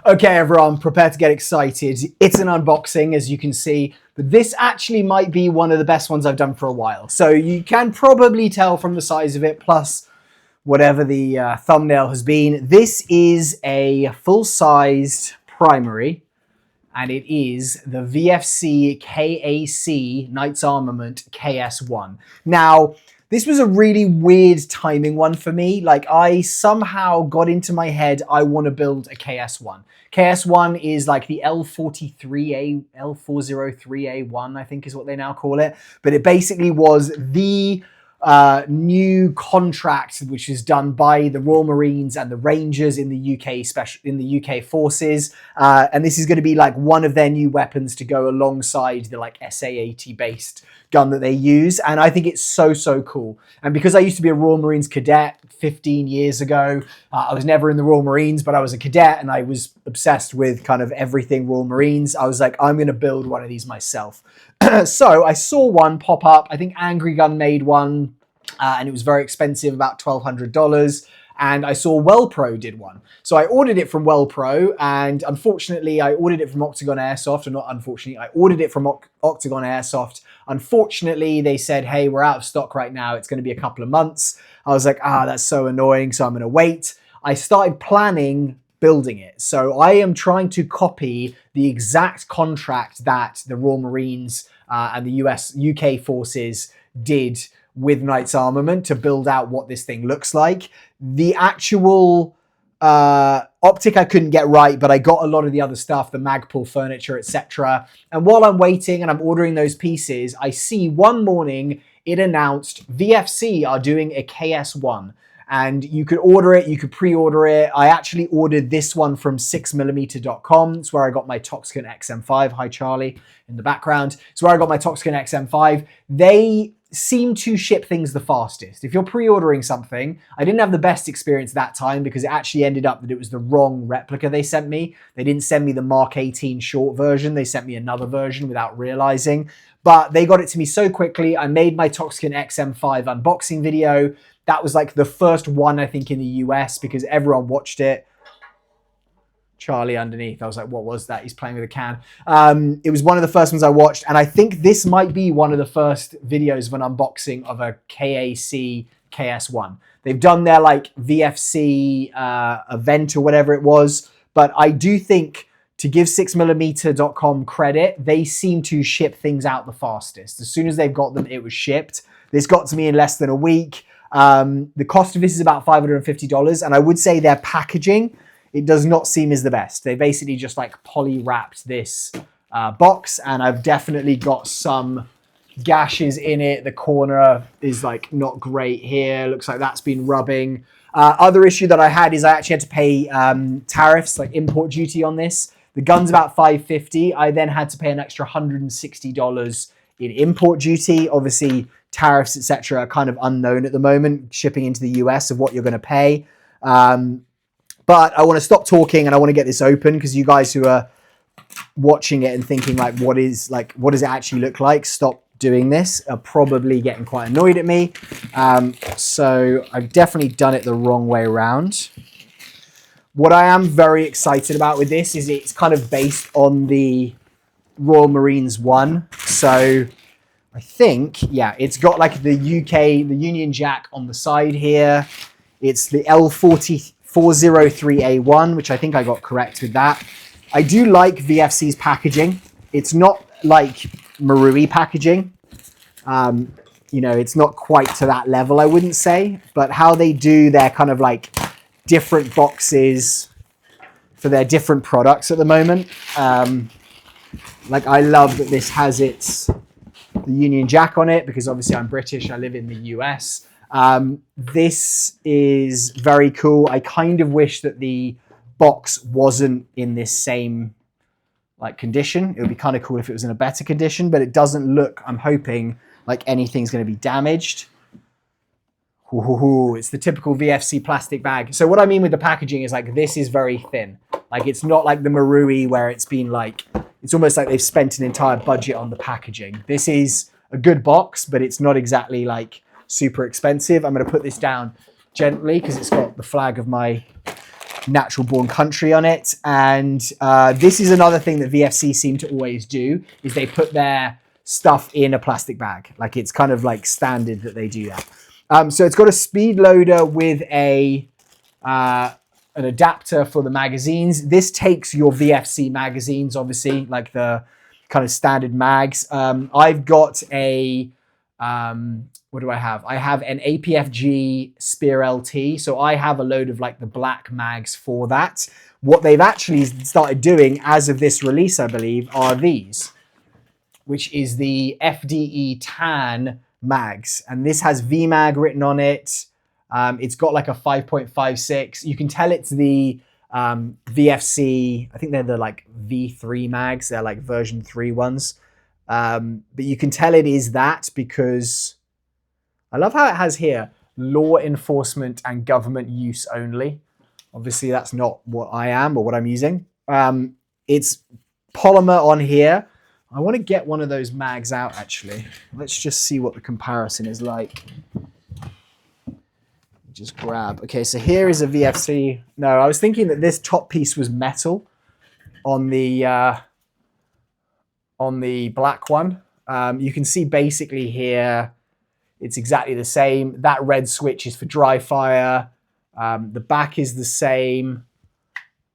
Okay, everyone, prepare to get excited. It's an unboxing, as you can see, but this actually might be one of the best ones I've done for a while. So you can probably tell from the size of it, plus whatever the thumbnail has been. This is a full-sized primary, and it is the VFC KAC Knights Armament KS1. Now, this was a really weird timing one for me. Like, I somehow got into my head, I want to build a KS1. KS1 is like the L403A1, I think is what they now call it. But it basically was the new contract which is done by the Royal Marines and the Rangers in the UK forces, and this is going to be like one of their new weapons to go alongside the like SA-80 based gun that they use. And I think it's so cool. And because I used to be a Royal Marines cadet 15 years ago, I was never in the Royal Marines, but I was a cadet and I was obsessed with kind of everything Royal Marines. I was like, I'm going to build one of these myself. So I saw one pop up. I think Angry Gun made one, and it was very expensive, about $1,200. And I saw WellPro did one. So I ordered it from WellPro, and unfortunately I ordered it from Octagon Airsoft, or not unfortunately, I ordered it from Octagon Airsoft. Unfortunately, they said, hey, we're out of stock right now. It's going to be a couple of months. I was like, that's so annoying. So I'm going to wait. I started planning building it. So I am trying to copy the exact contract that the Royal Marines and the UK forces did with Knights Armament to build out what this thing looks like. The actual optic I couldn't get right, but I got a lot of the other stuff, the Magpul furniture, etc. And while I'm waiting and I'm ordering those pieces, I see one morning it announced VFC are doing a KS1. And you could order it, you could pre-order it. I actually ordered this one from 6mm.com. It's where I got my Toxicant XM5. Hi, Charlie, in the background. It's where I got my Toxicant XM5. They seem to ship things the fastest. If you're pre-ordering something, I didn't have the best experience that time because it actually ended up that it was the wrong replica they sent me. They didn't send me the Mark 18 short version. They sent me another version without realizing. But they got it to me so quickly. I made my Toxicant XM5 unboxing video. That was like the first one, I think, in the US because everyone watched it. Charlie underneath. I was like, what was that? He's playing with a can. It was one of the first ones I watched. And I think this might be one of the first videos of an unboxing of a KAC KS1. They've done their like VFC event or whatever it was. But I do think, to give 6mm.com credit, they seem to ship things out the fastest. As soon as they've got them, it was shipped. This got to me in less than a week. The cost of this is about $550, and I would say their packaging, it does not seem as the best. They basically just like poly wrapped this box, and I've definitely got some gashes in it. The corner is like not great here. Looks like that's been rubbing. Other issue that I had is I actually had to pay tariffs, like import duty on this. The gun's about $550. I then had to pay an extra $160 in import duty. Obviously, tariffs, etc., are kind of unknown at the moment, shipping into the US, of what you're going to pay. But I want to stop talking and I want to get this open, because you guys who are watching it and thinking like, what does it actually look like? Stop doing this. Are probably getting quite annoyed at me. So I've definitely done it the wrong way around. What I am very excited about with this is it's kind of based on the Royal Marines one. So I think, yeah, it's got like the Union Jack on the side here. It's the L403A1, which I think I got correct with that. I do like VFC's packaging. It's not like Marui packaging. You know, it's not quite to that level, I wouldn't say. But how they do their kind of like different boxes for their different products at the moment. Like, I love that this has the Union Jack on it, because obviously I'm British, I live in the US. This is very cool. I kind of wish that the box wasn't in this same like condition. It would be kind of cool if it was in a better condition, but it doesn't look, I'm hoping, like anything's going to be damaged. Ooh, it's the typical VFC plastic bag. So what I mean with the packaging is like, this is very thin. Like, it's not like the Marui where it's been like, it's almost like they've spent an entire budget on the packaging. This is a good box, but it's not exactly like super expensive. I'm going to put this down gently because it's got the flag of my natural born country on it. And this is another thing that VFC seem to always do, is they put their stuff in a plastic bag. Like it's kind of like standard that they do that. So it's got a speed loader with an adapter for the magazines. This takes your VFC magazines, obviously, like the kind of standard mags. I've got a, what do I have? I have an APFG Spear LT. So I have a load of like the black mags for that. What they've actually started doing as of this release, I believe, are these, which is the FDE tan mags. And this has VMAG written on it. It's got like a 5.56. You can tell it's the VFC, I think they're the like V3 mags. They're like version 3 ones. But you can tell it is that because I love how it has here, law enforcement and government use only. Obviously that's not what I am or what I'm using. It's polymer on here. I want to get one of those mags out actually. Let's just see what the comparison is like. Just grab. Okay, so here is a VFC. No, I was thinking that this top piece was metal on the black one. You can see basically here, it's exactly the same. That red switch is for dry fire. The back is the same.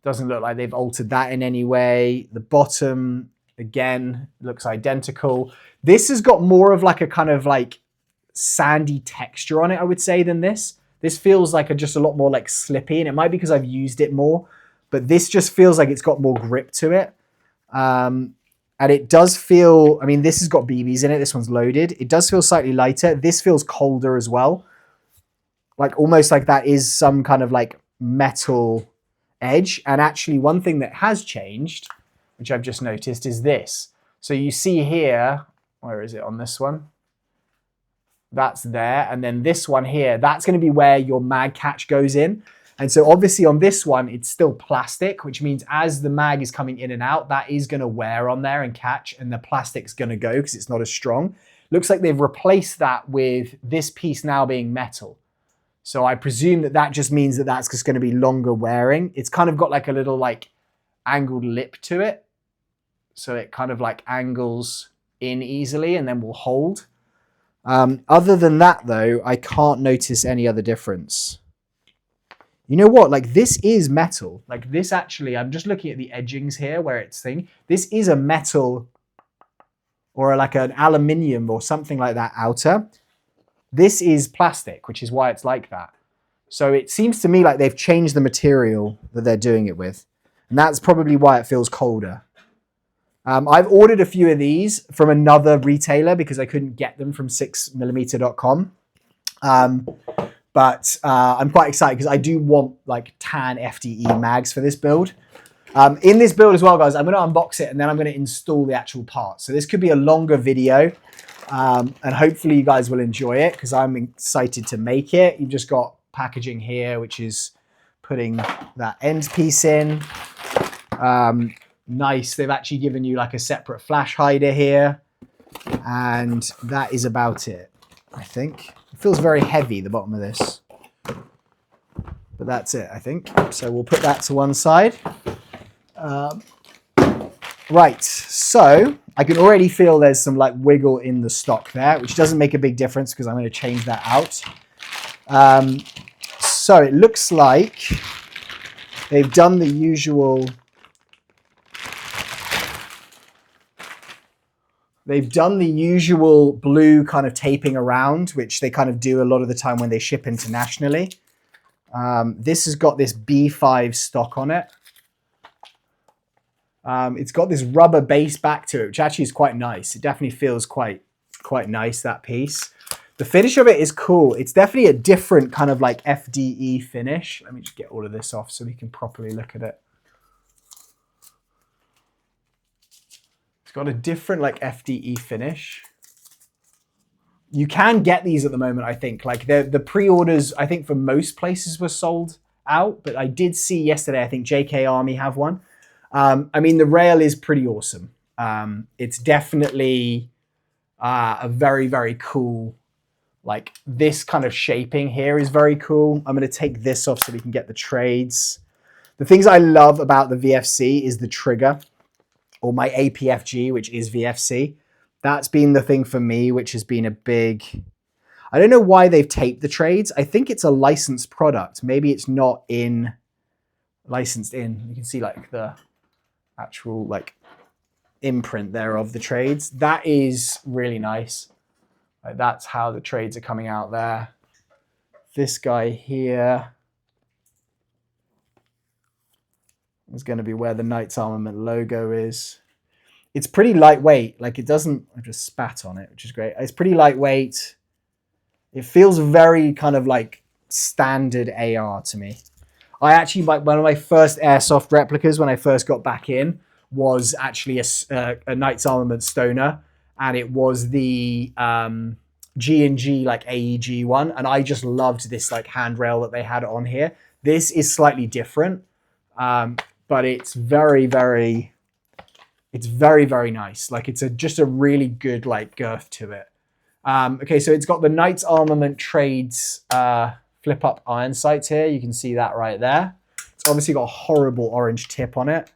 Doesn't look like they've altered that in any way. The bottom, again, looks identical. This has got more of like a kind of like sandy texture on it, I would say, than this. This feels like just a lot more like slippy, and it might be because I've used it more, but this just feels like it's got more grip to it. And it does feel, I mean, this has got BBs in it. This one's loaded. It does feel slightly lighter. This feels colder as well. Like almost like that is some kind of like metal edge. And actually one thing that has changed, which I've just noticed, is this. So you see here, where is it on this one? That's there. And then this one here, that's going to be where your mag catch goes in. And so obviously on this one, it's still plastic, which means as the mag is coming in and out, that is going to wear on there and catch, and the plastic's going to go because it's not as strong. Looks like they've replaced that with this piece now being metal. So I presume that that just means that that's just going to be longer wearing. It's kind of got like a little like angled lip to it. So it kind of like angles in easily and then will hold. Other than that though, I can't notice any other difference. You know what, like this is metal. Like this actually, I'm just looking at the edgings here where it's thing. This is a metal or like an aluminium or something like that outer. This is plastic, which is why it's like that. So it seems to me like they've changed the material that they're doing it with. And that's probably why it feels colder. I've ordered a few of these from another retailer because I couldn't get them from 6mm.com. But I'm quite excited because I do want like tan FDE mags for this build. In this build as well, guys, I'm going to unbox it and then I'm going to install the actual parts. So this could be a longer video and hopefully you guys will enjoy it because I'm excited to make it. You've just got packaging here, which is putting that end piece in. Nice. They've actually given you like a separate flash hider here. And that is about it, I think. It feels very heavy, the bottom of this. But that's it, I think. So we'll put that to one side. Right, so I can already feel there's some like wiggle in the stock there, which doesn't make a big difference because I'm going to change that out. So it looks like they've done the usual... They've done the usual blue kind of taping around, which they kind of do a lot of the time when they ship internationally. This has got this B5 stock on it. It's got this rubber base back to it, which actually is quite nice. It definitely feels quite nice, that piece. The finish of it is cool. It's definitely a different kind of like FDE finish. Let me just get all of this off so we can properly look at it. Got a different like FDE finish. You can get these at the moment, I think. Like the pre-orders, I think for most places were sold out, but I did see yesterday, I think JK Army have one. I mean, the rail is pretty awesome. It's definitely a very, very cool, like this kind of shaping here is very cool. I'm going to take this off so we can get the trades. The things I love about the VFC is the trigger, or my APFG, which is VFC. That's been the thing for me, which has been a big... I don't know why they've taped the trades. I think it's a licensed product. Maybe it's not licensed in. You can see like the actual like imprint there of the trades. That is really nice. Like, that's how the trades are coming out there. This guy here is going to be where the Knights Armament logo is. It's pretty lightweight. Like, it doesn't... I just spat on it, which is great. It's pretty lightweight. It feels very kind of like standard AR to me. I actually, one of my first airsoft replicas when I first got back in was actually a Knights Armament Stoner, and it was the G&G like AEG one, and I just loved this like handrail that they had on here. This is slightly different, but it's very, very nice. Like, it's just a really good like girth to it. Okay, so it's got the Knights Armament Trades flip up iron sights here. You can see that right there. It's obviously got a horrible orange tip on it.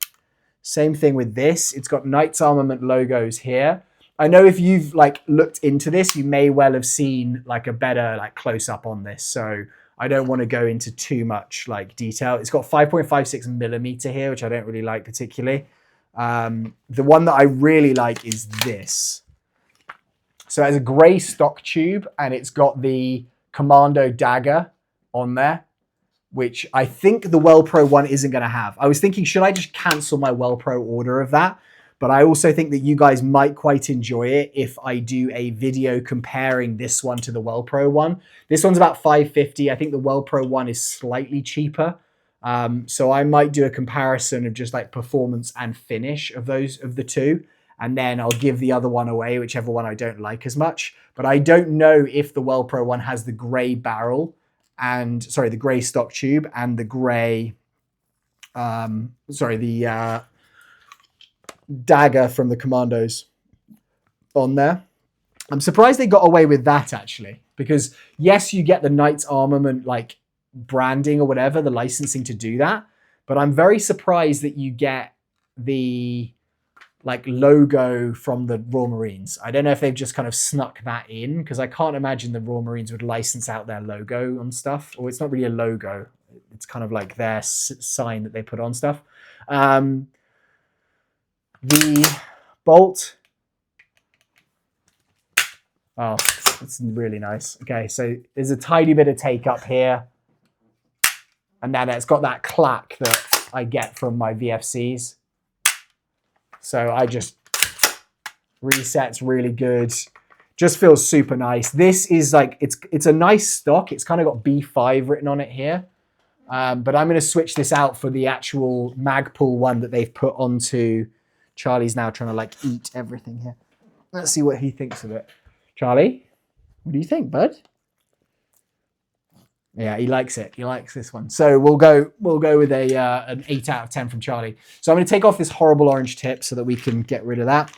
Same thing with this. It's got Knights Armament logos here. I know if you've like looked into this, you may well have seen like a better like close up on this. So I don't want to go into too much like detail. It's got 5.56 millimeter here, which I don't really like particularly. The one that I really like is this. So it has a gray stock tube, and it's got the Commando dagger on there, which I think the WellPro one isn't going to have. I was thinking, should I just cancel my WellPro order of that? But I also think that you guys might quite enjoy it if I do a video comparing this one to the WellPro one. This one's about $550. I think the WellPro one is slightly cheaper. So I might do a comparison of just like performance and finish of the two. And then I'll give the other one away, whichever one I don't like as much. But I don't know if the WellPro one has the gray barrel and, sorry, the gray stock tube and the gray, the dagger from the Commandos on there. I'm surprised they got away with that, actually. Because, yes, you get the Knights Armament, like, branding or whatever, the licensing to do that. But I'm very surprised that you get the... like logo from the Royal Marines. I don't know if they've just kind of snuck that in, because I can't imagine the Royal Marines would license out their logo on stuff. Or it's not really a logo. It's kind of like their sign that they put on stuff. The bolt. Oh, it's really nice. Okay, so there's a tiny bit of take up here. And then it's got that clack that I get from my VFCs. So I just resets really good. Just feels super nice. This is like, it's a nice stock. It's kind of got B5 written on it here. But I'm going to switch this out for the actual Magpul one that they've put onto. Charlie's now trying to like eat everything here. Let's see what he thinks of it. Charlie, what do you think, bud? Yeah, he likes it. He likes this one. So we'll go with an 8 out of 10 from Charlie. So I'm going to take off this horrible orange tip so that we can get rid of that.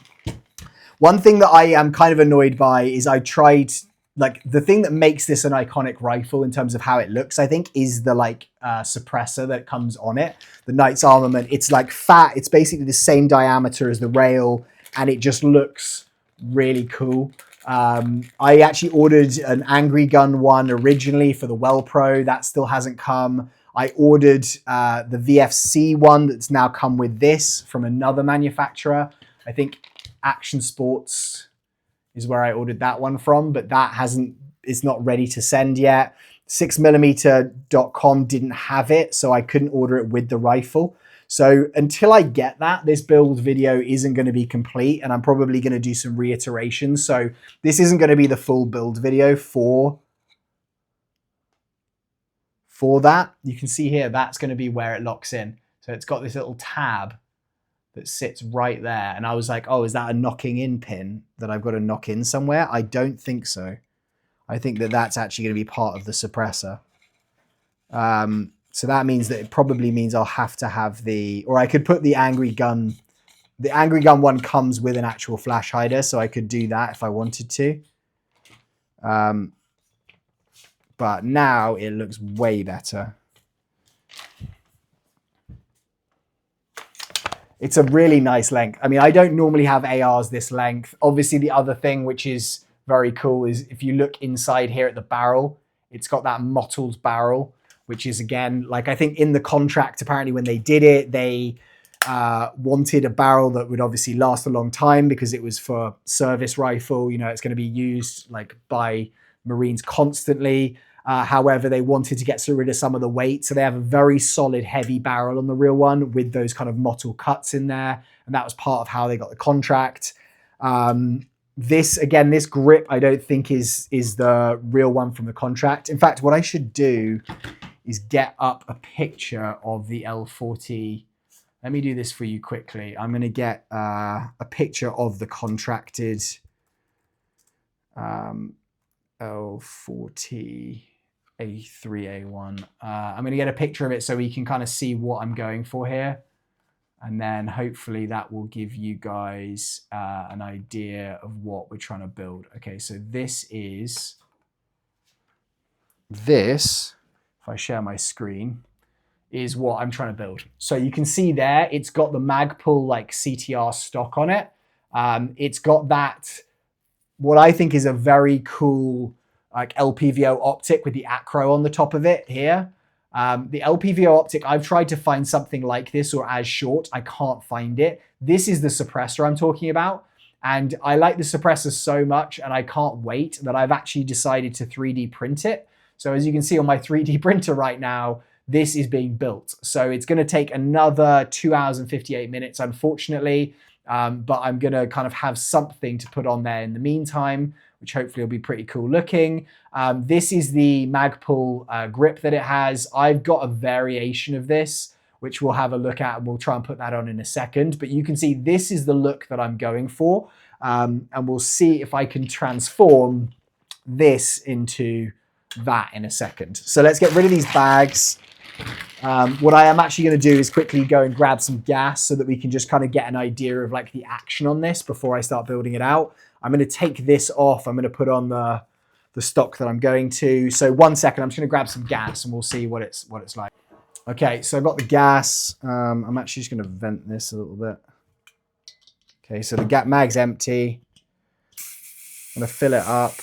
One thing that I am kind of annoyed by is I tried, like, the thing that makes this an iconic rifle in terms of how it looks, I think, is the like suppressor that comes on it. The Knights Armament. It's like fat. It's basically the same diameter as the rail, and it just looks really cool. I actually ordered an Angry Gun one originally for the WellPro. That still hasn't come. I ordered the VFC one that's now come with this from another manufacturer. I think Action Sports is where I ordered that one from, but that it's not ready to send yet. 6mm.com didn't have it, so I couldn't order it with the rifle. So until I get that, this build video isn't going to be complete, and I'm probably going to do some reiterations. So this isn't going to be the full build video for that. You can see here, that's going to be where it locks in. So it's got this little tab that sits right there. And I was like, oh, is that a knocking in pin that I've got to knock in somewhere? I don't think so. I think that that's actually going to be part of the suppressor. So that means that it probably means I'll have to have or I could put the Angry Gun. The Angry Gun one comes with an actual flash hider, so I could do that if I wanted to. But now it looks way better. It's a really nice length. I mean, I don't normally have ARs this length. Obviously, the other thing which is very cool is if you look inside here at the barrel, it's got that mottled barrel, which is, again, like, I think in the contract, apparently when they did it, they wanted a barrel that would obviously last a long time because it was for service rifle. You know, it's going to be used like by Marines constantly. However, they wanted to get rid of some of the weight. So they have a very solid, heavy barrel on the real one with those kind of mottled cuts in there. And that was part of how they got the contract. This, again, this grip, I don't think is the real one from the contract. In fact, what I should do is get up a picture of the L40. Let me do this for you quickly. I'm going to get a picture of the contracted L403A1. I'm going to get a picture of it so we can kind of see what I'm going for here. And then hopefully that will give you guys an idea of what we're trying to build. Okay, so this, if I share my screen, is what I'm trying to build. So you can see there, it's got the Magpul like CTR stock on it. It's got that, what I think is a very cool like LPVO optic with the acro on the top of it here. The LPVO optic, I've tried to find something like this or as short. I can't find it. This is the suppressor I'm talking about. And I like the suppressor so much and I can't wait that I've actually decided to 3D print it. So as you can see on my 3D printer right now, this is being built. So it's going to take another 2 hours and 58 minutes, unfortunately. But I'm going to kind of have something to put on there in the meantime, which hopefully will be pretty cool looking. This is the Magpul grip that it has. I've got a variation of this, which we'll have a look at, and we'll try and put that on in a second. But you can see this is the look that I'm going for. And we'll see if I can transform this into that in a second. So let's get rid of these bags. What I am actually going to do is quickly go and grab some gas so that we can just kind of get an idea of like the action on this before I start building it out. I'm going to take this off. I'm going to put on the stock that I'm going to. So 1 second, I'm just going to grab some gas and we'll see what it's like. Okay, so I've got the gas. I'm actually just going to vent this a little bit. Okay, so the mag's empty. I'm going to fill it up.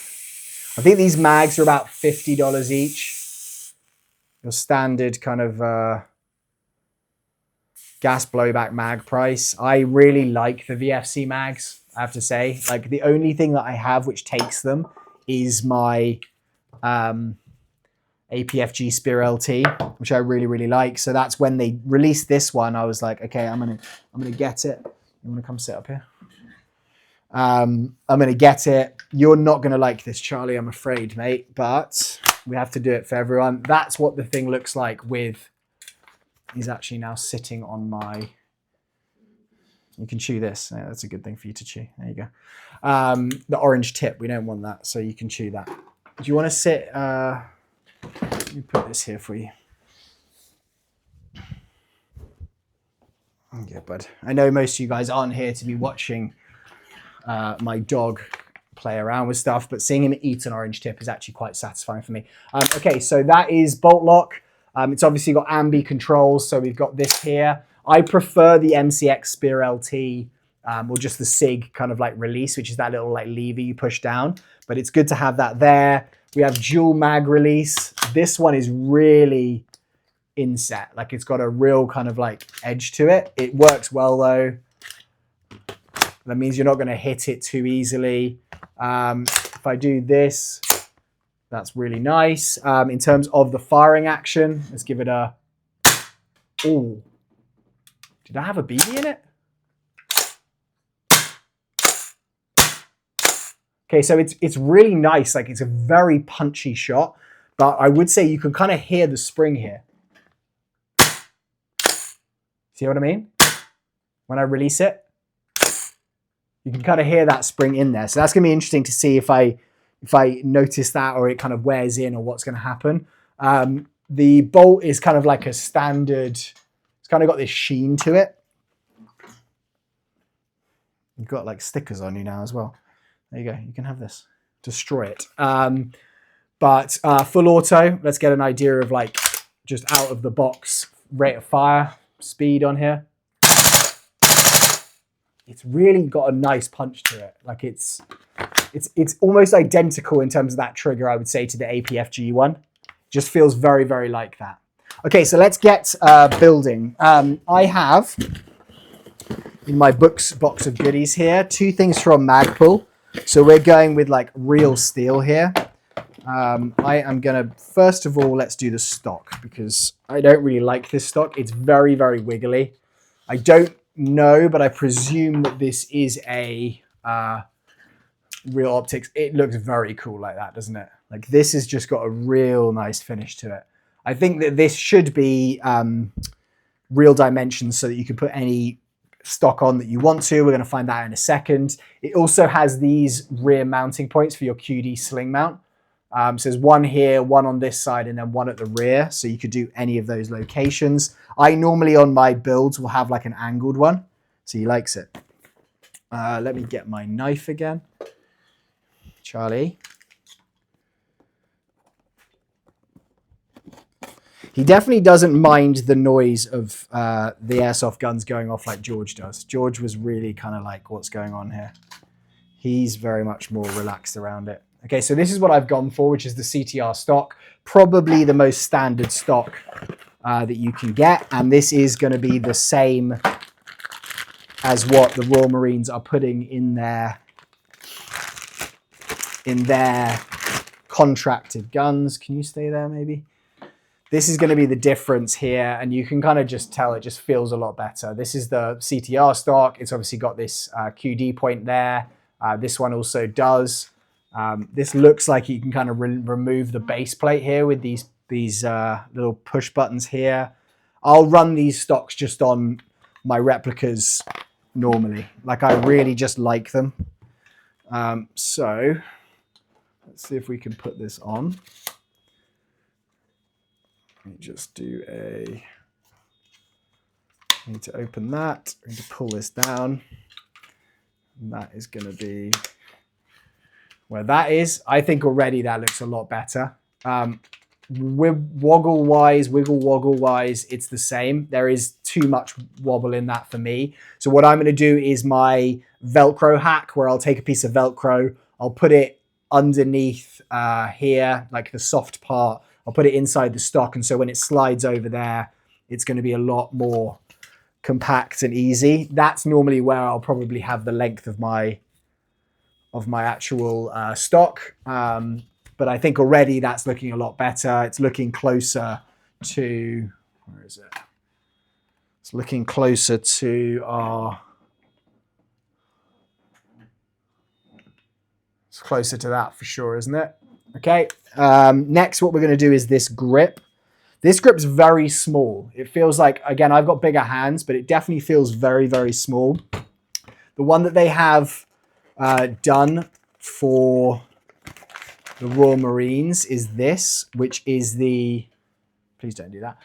I think these mags are about $50 each. Your standard kind of gas blowback mag price. I really like the VFC mags, I have to say. Like the only thing that I have which takes them is my APFG Spear LT, which I really, really like. So that's when they released this one, I was like, okay, I'm gonna get it. You wanna come sit up here? I'm gonna get it. You're not gonna like this, Charlie, I'm afraid, mate, but we have to do it for everyone. That's what the thing looks like with, he's actually now sitting on my, you can chew this. Yeah, that's a good thing for you to chew. There you go. The orange tip, we don't want that, so you can chew that. Do you want to sit, let me put this here for you. Okay, bud. I know most of you guys aren't here to be watching my dog play around with stuff, but seeing him eat an orange tip is actually quite satisfying for me. Okay, so that is bolt lock. It's obviously got ambi controls, so we've got this here. I prefer the MCX Spear LT or just the SIG kind of like release, which is that little like lever you push down, but it's good to have that there. We have dual mag release. This one is really inset, like it's got a real kind of like edge to it. It works well though. That means you're not going to hit it too easily. If I do this, that's really nice. In terms of the firing action, let's give it a, oh, did I have a BB in it? Okay, so it's really nice. Like it's a very punchy shot, but I would say you can kind of hear the spring here. See what I mean? When I release it, you can kind of hear that spring in there. So that's gonna be interesting to see if I notice that or it kind of wears in or what's gonna happen. The bolt is kind of like a standard, it's kind of got this sheen to it. You've got like stickers on you now as well. There you go, you can have this. Destroy it. But full auto, let's get an idea of like just out of the box rate of fire, speed on here. it's really got a nice punch to it. Like it's almost identical in terms of that trigger, I would say, to the APFG one. Just feels very, very like that. Okay, so let's get building. I have in my box of goodies here 2 things from Magpul. So we're going with like real steel here. I am gonna, first of all, let's do the stock because I don't really like this stock. It's very, very wiggly. I don't know, but I presume that this is a real optics. It looks very cool like that, doesn't it? Like this has just got a real nice finish to it. I think that this should be real dimensions so that you can put any stock on that you want to. We're going to find that in a second. It also has these rear mounting points for your QD sling mount. So there's one here, one on this side, and then one at the rear. So you could do any of those locations. I normally on my builds will have like an angled one. So he likes it. Let me get my knife again. Charlie. He definitely doesn't mind the noise of the airsoft guns going off like George does. George was really kind of like, what's going on here? He's very much more relaxed around it. Okay, so this is what I've gone for, which is the CTR stock. Probably the most standard stock that you can get. And this is going to be the same as what the Royal Marines are putting in their contracted guns. Can you stay there maybe? This is going to be the difference here, and you can kind of just tell it just feels a lot better. This is the CTR stock. It's obviously got this QD point there. This one also does. This looks like you can kind of remove the base plate here with these little push buttons here. I'll run these stocks just on my replicas normally. Like I really just like them. So let's see if we can put this on. Let me just do I need to open that. I need to pull this down. And that is going to be where that is. I think already that looks a lot better. Wiggle woggle wise, it's the same. There is too much wobble in that for me. So what I'm going to do is my Velcro hack, where I'll take a piece of Velcro, I'll put it underneath here, like the soft part. I'll put it inside the stock, and so when it slides over there, it's going to be a lot more compact and easy. That's normally where I'll probably have the length of my actual stock. But I think already that's looking a lot better. It's looking closer to, where is it? It's looking closer to our, it's closer to that for sure, isn't it? Okay, next what we're going to do is this grip. This grip's very small. It feels like, again, I've got bigger hands, but it definitely feels very, very small. The one that they have done for the Royal Marines is this, which is the, please don't do that,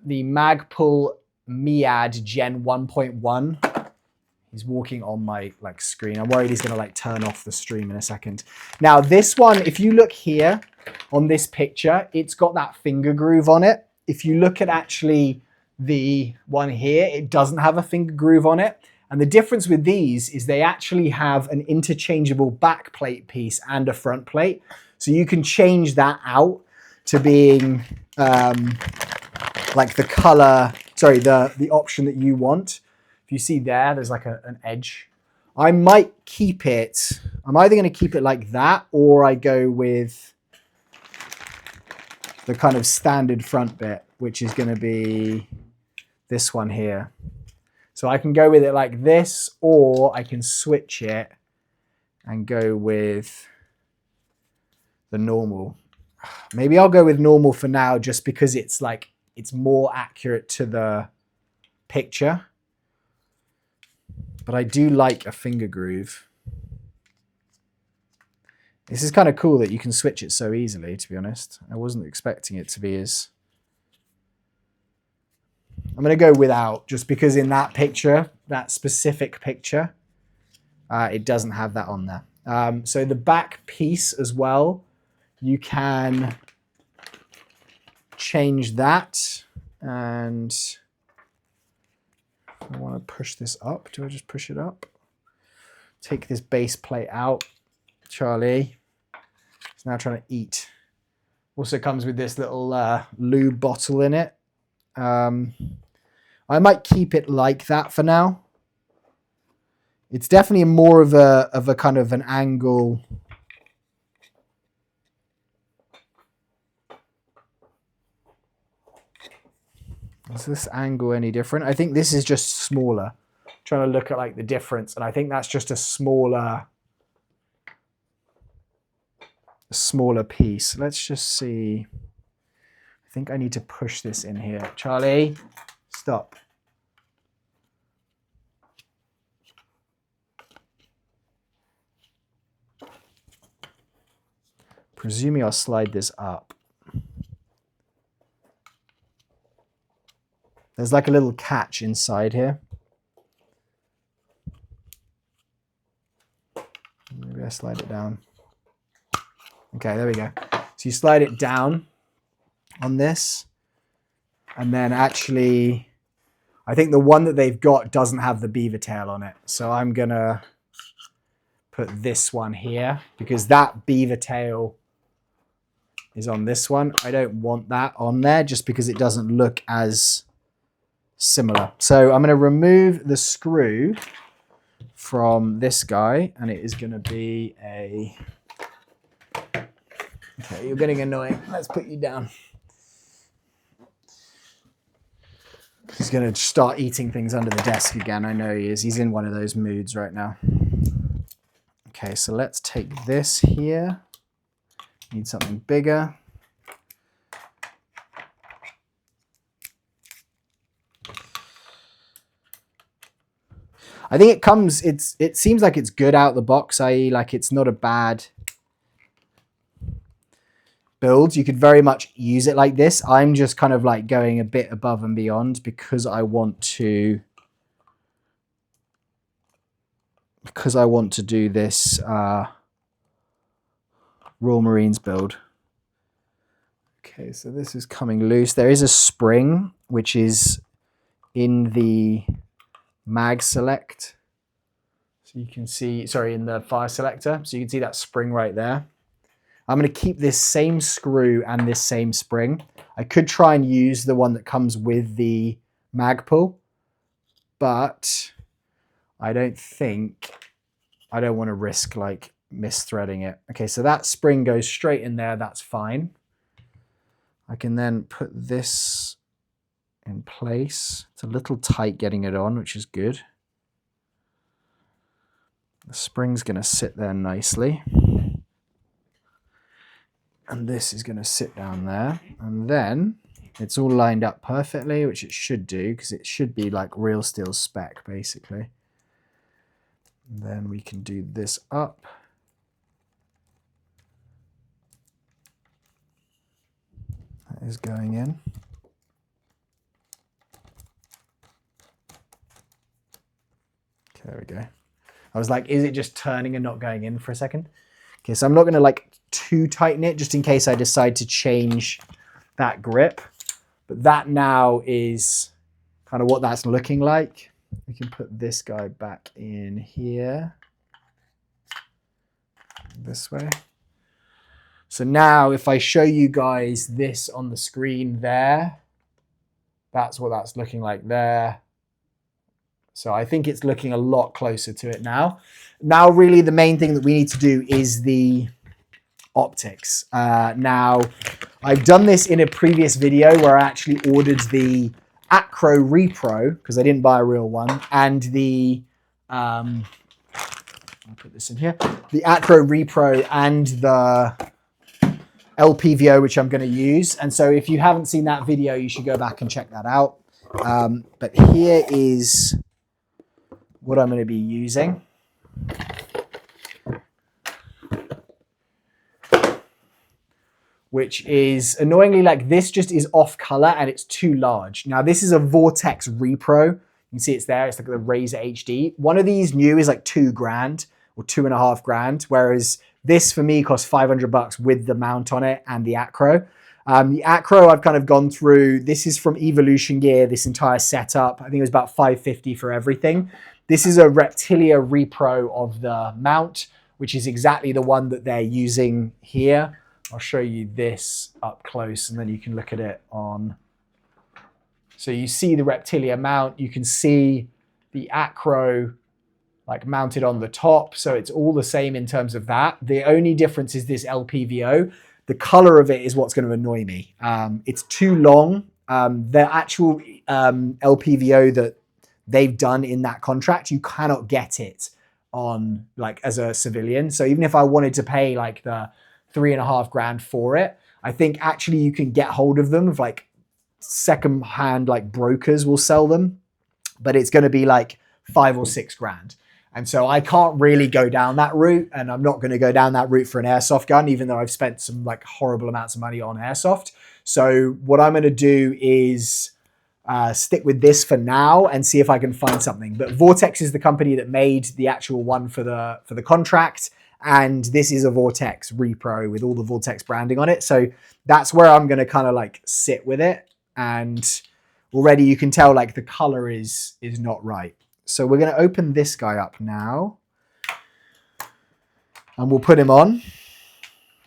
the Magpul Miad Gen 1.1. He's walking on my screen. I'm worried he's going to turn off the stream in a second. Now this one, if you look here on this picture, it's got that finger groove on it. If you look at actually the one here, it doesn't have a finger groove on it. And the difference with these is they actually have an interchangeable back plate piece and a front plate. So you can change that out to being like the color, sorry, the option that you want. If you see there's like an edge. I might keep it, I'm either going to keep it like that, or I go with the kind of standard front bit, which is going to be this one here. So I can go with it like this, or I can switch it and go with the normal. Maybe I'll go with normal for now, just because it's it's more accurate to the picture. But I do like a finger groove. This is kind of cool that you can switch it so easily, to be honest. I wasn't expecting it to be as... I'm going to go without, just because in that picture, that specific picture, it doesn't have that on there. So the back piece as well, you can change that. And I want to to push this up. Do I just push it up? Take this base plate out. Charlie is now trying to eat. Also comes with this little lube bottle in it. I might keep it like that for now. It's definitely more of a kind of an angle. Is this angle any different? I think this is just smaller. I'm trying to look at like the difference, and I think that's just a smaller piece. Let's just see. I think I need to push this in here. Charlie, stop. Presuming I'll slide this up. There's like a little catch inside here. Maybe I slide it down. Okay, there we go. So you slide it down on this. And then actually, I think the one that they've got doesn't have the beaver tail on it. So I'm going to put this one here because that beaver tail is on this one. I don't want that on there just because it doesn't look as similar. So I'm going to remove the screw from this guy, and it is going to be a... Okay, you're getting annoying. Let's put you down. He's going to start eating things under the desk again. I know he is. He's in one of those moods right now. Okay, so let's take this here. Need something bigger. I think it comes, it seems like it's good out the box, i.e. like it's not a bad build. You could very much use it like this. I'm just kind of like going a bit above and beyond because I want to do this Royal Marines build. Okay, so this is coming loose. There is a spring which is in the mag select. So you can see, sorry, in the fire selector. So you can see that spring right there. I'm going to keep this same screw and this same spring. I could try and use the one that comes with the mag pull, but I don't want to risk like misthreading it. Okay, so that spring goes straight in there. That's fine. I can then put this in place. It's a little tight getting it on, which is good. The spring's going to sit there nicely. And this is going to sit down there. And then it's all lined up perfectly, which it should do, because it should be like real steel spec, basically. And then we can do this up. That is going in. Okay, there we go. I was like, is it just turning and not going in for a second? Okay, so I'm not going to like too tighten it just in case I decide to change that grip. But that now is kind of what that's looking like. We can put this guy back in here. This way. So now if I show you guys this on the screen there, that's what that's looking like there. So I think it's looking a lot closer to it now. Now really the main thing that we need to do is the optics. Now I've done this in a previous video where I actually ordered the Acro Repro because I didn't buy a real one, and the I'll put this in here, the Acro Repro and the LPVO, which I'm going to use. And so if you haven't seen that video, you should go back and check that out. But here is what I'm going to be using. Which is annoyingly like this just is off color and it's too large. Now this is a Vortex Repro. You can see it's there. It's like the Razor HD. One of these new is like $2,000 or $2,500, whereas this for me costs $500 with the mount on it and the Acro. The acro I've kind of gone through. This is from Evolution Gear, this entire setup. I think it was about $550 for everything. This is a Reptilia repro of the mount, which is exactly the one that they're using here. I'll show you this up close and then you can look at it on. So you see the Reptilia mount, you can see the acro like mounted on the top. So it's all the same in terms of that. The only difference is this LPVO. The color of it is what's going to annoy me. It's too long. The actual LPVO that they've done in that contract, you cannot get it on like as a civilian. So even if I wanted to pay like the $3.5 grand for it, I think actually you can get hold of them of like second-hand, like brokers will sell them, but it's going to be like $5 or $6 grand. And so I can't really go down that route, and I'm not going to go down that route for an airsoft gun, even though I've spent some like horrible amounts of money on airsoft. So what I'm going to do is stick with this for now and see if I can find something. But Vortex is the company that made the actual one for the contract, and this is a Vortex repro with all the Vortex branding on it. So that's where I'm going to kind of like sit with it. And already you can tell like the color is not right. So we're going to open this guy up now and we'll put him on.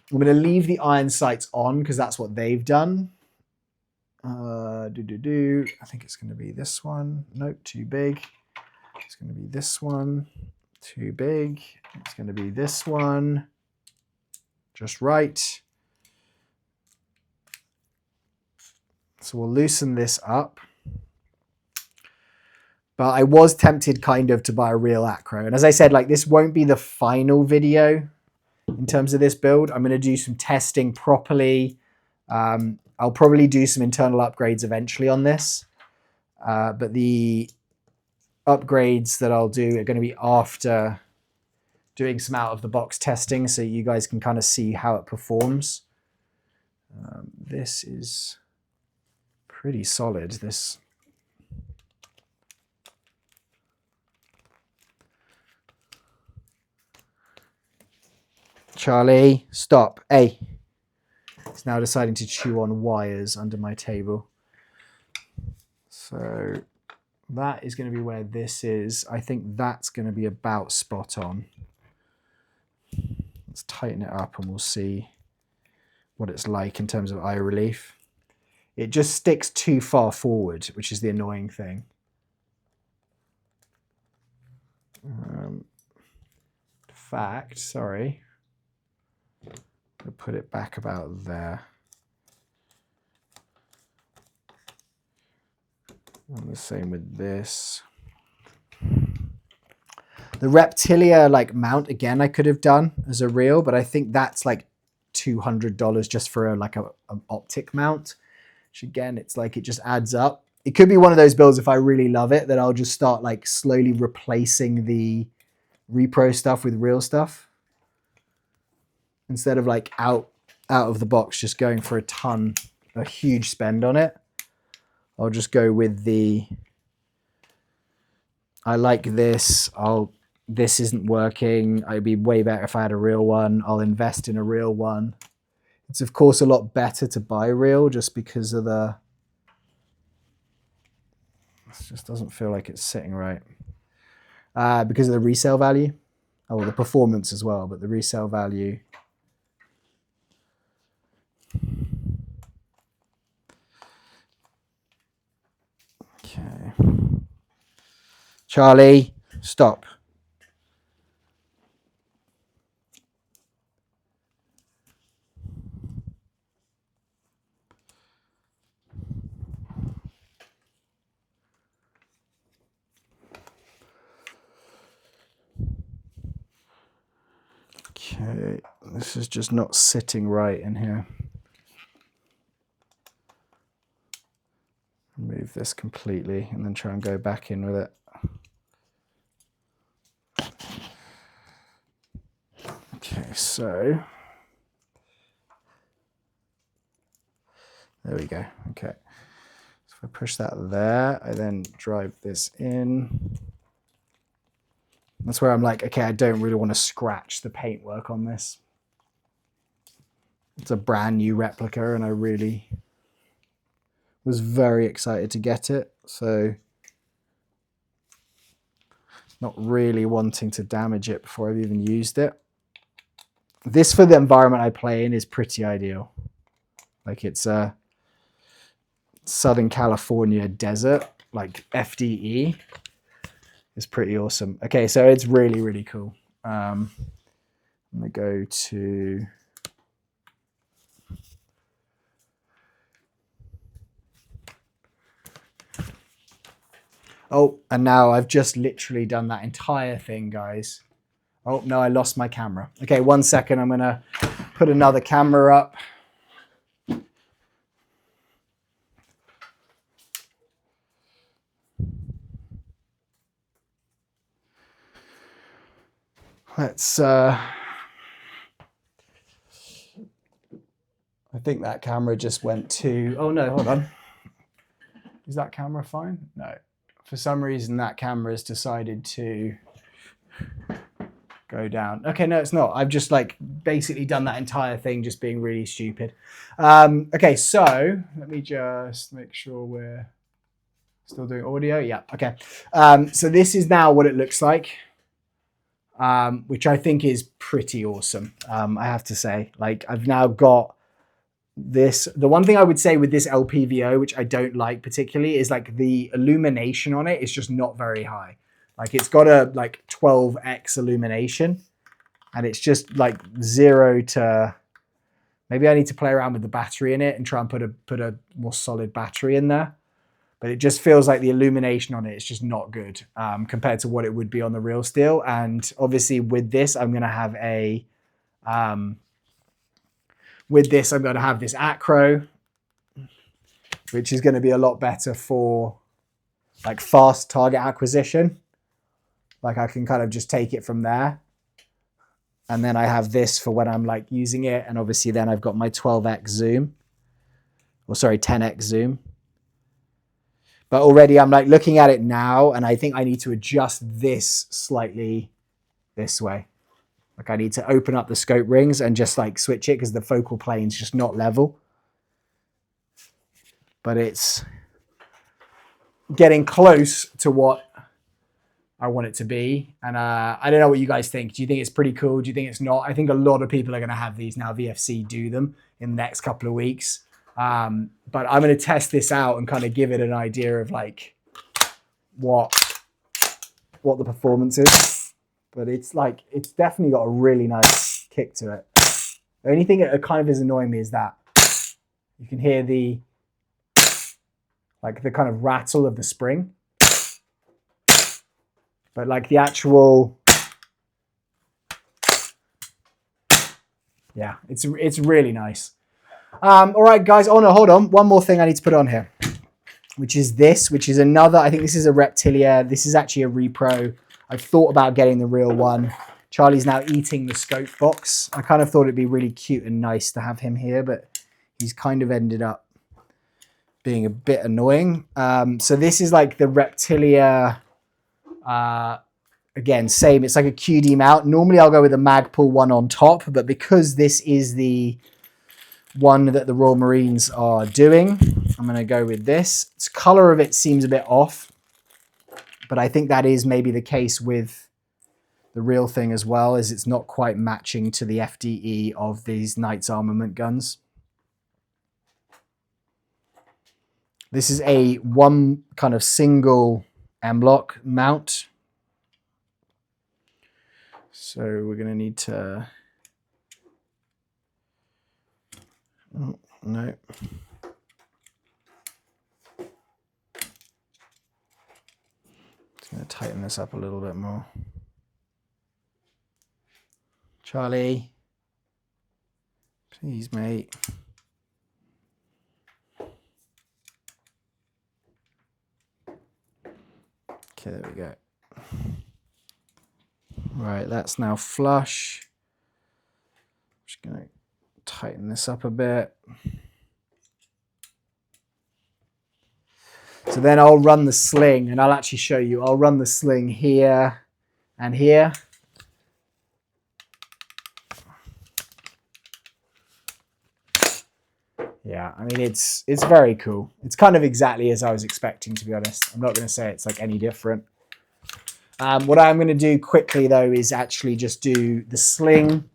I'm going to leave the iron sights on because that's what they've done. I think it's going to be this one. Nope, too big. It's going to be this one. Too big. It's going to be this one. Just right. So we'll loosen this up. But I was tempted kind of to buy a real acro. And as I said, like this won't be the final video in terms of this build. I'm going to do some testing properly. I'll probably do some internal upgrades eventually on this. But the upgrades that I'll do are going to be after doing some out of the box testing so you guys can kind of see how it performs. This is pretty solid. This Charlie, stop. Hey. It's now deciding to chew on wires under my table. So that is going to be where this is. I think that's going to be about spot on. Let's tighten it up and we'll see what it's like in terms of eye relief. It just sticks too far forward, which is the annoying thing. In fact, sorry. I'll put it back about there. And the same with this. The Reptilia like mount again I could have done as a reel, but I think that's like $200 just for an optic mount. Which again, it's like it just adds up. It could be one of those builds if I really love it that I'll just start like slowly replacing the repro stuff with real stuff. Instead of like out of the box, just going for a huge spend on it. I'll just go with the, I like this. This isn't working. It'd be way better if I had a real one. I'll invest in a real one. It's of course a lot better to buy real just because of it just doesn't feel like it's sitting right. Because of the resale value. Oh, well, the performance as well, but the resale value. Okay. Charlie, stop. Okay, this is just not sitting right in here. Remove this completely and then try and go back in with it. Okay, so there we go. Okay, so if I push that there, I then drive this in. That's where I'm like, okay, I don't really want to scratch the paintwork on this. It's a brand new replica and I really was very excited to get it. So not really wanting to damage it before I've even used it. This for the environment I play in is pretty ideal. Like it's a Southern California desert, like FDE. It's pretty awesome. Okay, so it's really, really cool. I'm gonna go to oh, and now I've just literally done that entire thing, guys. Oh, no, I lost my camera. Okay, 1 second. I'm going to put another camera up. Let's, I think that camera just went to, oh no, hold on. Is that camera fine? No. For some reason, that camera has decided to go down. Okay, no, it's not. I've just like basically done that entire thing just being really stupid. Okay, so let me just make sure we're still doing audio. Yeah, okay. So this is now what it looks like, which I think is pretty awesome. I have to say, like I've now got this. The one thing I would say with this LPVO, which I don't like particularly, is like the illumination on it is just not very high. Like it's got a like 12x illumination and it's just like 0 to, maybe I need to play around with the battery in it and try and put a more solid battery in there. But it just feels like the illumination on it is just not good compared to what it would be on the real steel. And obviously with this, I'm going to have a, this acro, which is going to be a lot better for like fast target acquisition. Like I can kind of just take it from there. And then I have this for when I'm like using it. And obviously then I've got my 12x zoom, or sorry, 10x zoom. But already I'm like looking at it now and I think I need to adjust this slightly this way. Like I need to open up the scope rings and just like switch it because the focal plane's just not level. But it's getting close to what I want it to be. And I don't know what you guys think. Do you think it's pretty cool? Do you think it's not? I think a lot of people are going to have these now. VFC do them in the next couple of weeks. But I'm going to test this out and kind of give it an idea of like what the performance is. But it's like, it's definitely got a really nice kick to it. The only thing that kind of is annoying me is that you can hear the kind of rattle of the spring. But like the actual, yeah, it's really nice. All right, guys. Oh no, hold on. One more thing I need to put on here, which is this, which is another, I think this is a Reptilia. This is actually a repro. I've thought about getting the real one. Charlie's now eating the scope box. I kind of thought it'd be really cute and nice to have him here, but he's kind of ended up being a bit annoying. So this is like the Reptilia, again, same. It's like a QD mount. Normally I'll go with a Magpul one on top, but because this is the one that the Royal Marines are doing, I'm going to go with this. The color of it seems a bit off, but I think that is maybe the case with the real thing as well, as it's not quite matching to the FDE of these Knights Armament guns. This is a one kind of single M-lock mount. So we're going to need to, oh, no. Just going to tighten this up a little bit more. Charlie, please, mate. Okay, there we go. Right, that's now flush. Just going to tighten this up a bit. So then I'll run the sling, and I'll actually show you. I'll run the sling here and here. Yeah, I mean, it's very cool. It's kind of exactly as I was expecting, to be honest. I'm not going to say it's like any different. What I'm going to do quickly, though, is actually just do the sling.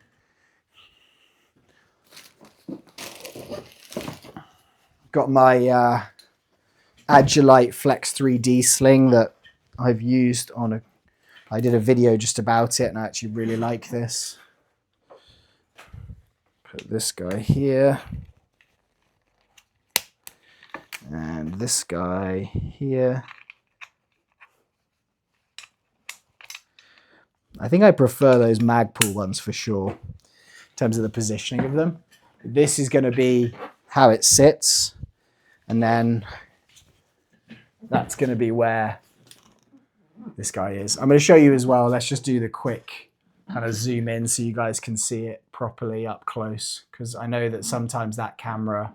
Got my Agilite Flex 3D sling that I've used on a... I did a video just about it, and I actually really like this. Put this guy here. And this guy here. I think I prefer those Magpul ones for sure, in terms of the positioning of them. This is going to be how it sits, and then that's going to be where this guy is. I'm going to show you as well. Let's just do the quick kind of zoom in so you guys can see it properly up close, because I know that sometimes that camera,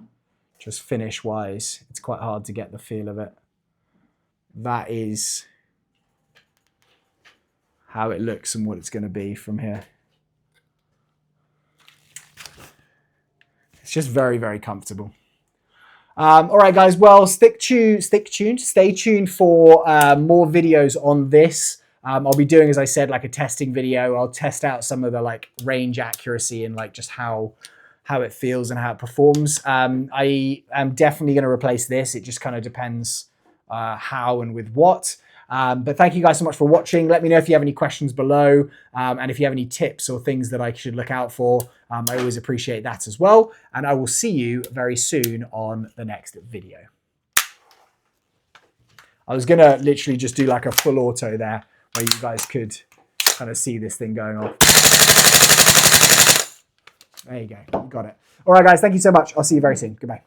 just finish wise, it's quite hard to get the feel of it. That is how it looks and what it's going to be from here. It's just very, very comfortable. All right, guys. Well, stay tuned for more videos on this. I'll be doing, as I said, like a testing video. I'll test out some of the like range accuracy and like just how it feels and how it performs. I am definitely going to replace this. It just kind of depends how and with what. But thank you guys so much for watching. Let me know if you have any questions below, and if you have any tips or things that I should look out for. I always appreciate that as well. And I will see you very soon on the next video. I was going to literally just do like a full auto there where you guys could kind of see this thing going off. There you go. You got it. All right, guys. Thank you so much. I'll see you very soon. Goodbye.